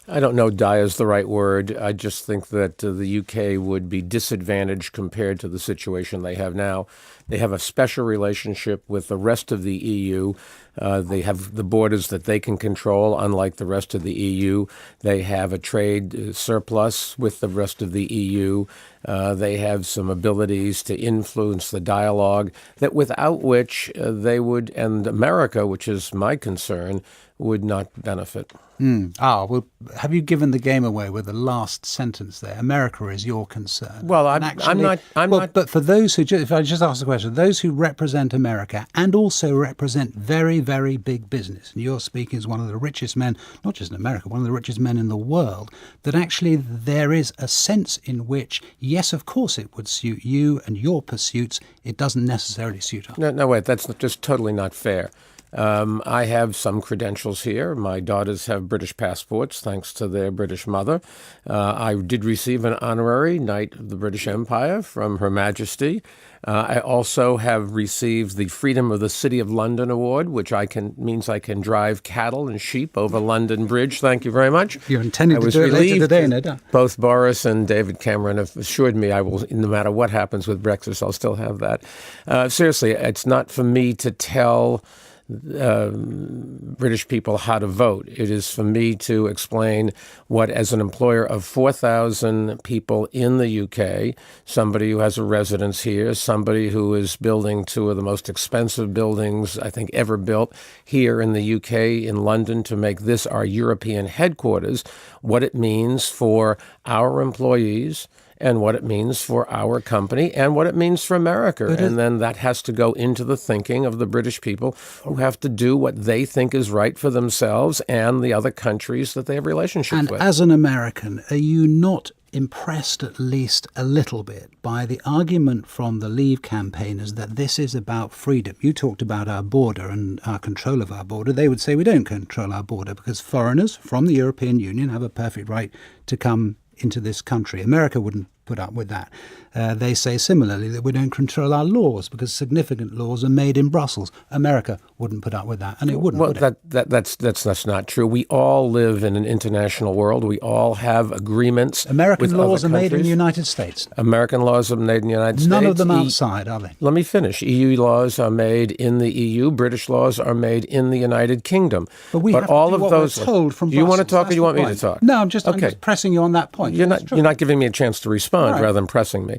I don't know die is the right word. I just think that the UK would be disadvantaged compared to the situation they have now. They have a special relationship with the rest of the EU. They have the borders that they can control, unlike the rest of the EU. They have a trade surplus with the rest of the EU. They have some abilities to influence the dialogue that without which they would, and America, which is my concern, would not benefit. Well, have you given the game away with the last sentence there? America is your concern. Well, I'm not. But for those who, if I just ask the question, those who represent America and also represent very, very big business, and you're speaking as one of the richest men, not just in America, one of the richest men in the world, that actually there is a sense in which, yes, of course it would suit you and your pursuits. It doesn't necessarily suit us. No, wait, that's just totally not fair. I have some credentials here. My daughters have British passports, thanks to their British mother. I did receive an honorary Knight of the British Empire from Her Majesty. I also have received the Freedom of the City of London Award, which means I can drive cattle and sheep over London Bridge. Thank you very much. You're intending to do it later today, no doubt. Both Boris and David Cameron have assured me I will, no matter what happens with Brexit, I'll still have that. Seriously, it's not for me to tell British people how to vote. It is for me to explain what, as an employer of 4,000 people in the UK, somebody who has a residence here, somebody who is building two of the most expensive buildings I think ever built here in the UK, in London, to make this our European headquarters, what it means for our employees and what it means for our company and what it means for America. And then that has to go into the thinking of the British people who have to do what they think is right for themselves and the other countries that they have relationships with. And as an American, are you not impressed at least a little bit by the argument from the Leave campaigners that this is about freedom? You talked about our border and our control of our border. They would say we don't control our border because foreigners from the European Union have a perfect right to come into this country. America wouldn't put up with that. They say similarly that we don't control our laws because significant laws are made in Brussels. America wouldn't put up with that, and it wouldn't. Well, would it? that's not true. We all live in an international world. We all have agreements. American with laws other are made in the countries. United States. American laws are made in the United States. None of them outside, are they? Let me finish. EU laws are made in the EU. British laws are made in the United Kingdom. But we have all to do of what those. we're told from Do you want to Brussels. talk, or do you want me to talk? No, I'm just pressing you on that point. You're not giving me a chance to respond, rather than pressing me.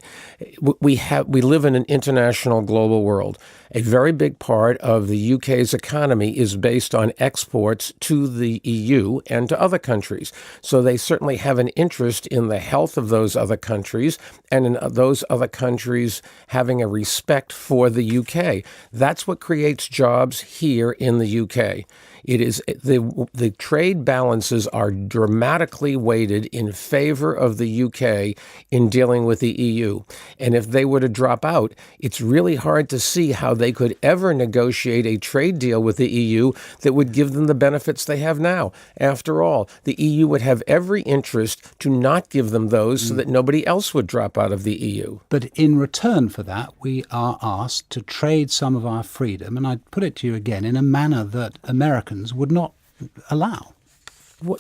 We live in an international global world. A very big part of the UK's economy is based on exports to the EU and to other countries. So they certainly have an interest in the health of those other countries and in those other countries having a respect for the UK. That's what creates jobs here in the UK. It is the trade balances are dramatically weighted in favor of the UK in dealing with the EU. And if they were to drop out, it's really hard to see how they could ever negotiate a trade deal with the EU that would give them the benefits they have now. After all, the EU would have every interest to not give them those so that nobody else would drop out of the EU. But in return for that, we are asked to trade some of our freedom, and I'd put it to you again, in a manner that Americans would not allow.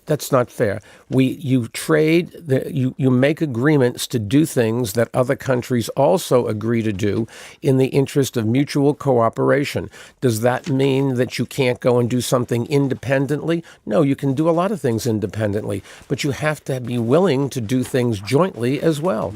That's not fair. You trade, you make agreements to do things that other countries also agree to do in the interest of mutual cooperation. Does that mean that you can't go and do something independently? No, you can do a lot of things independently, but you have to be willing to do things jointly as well.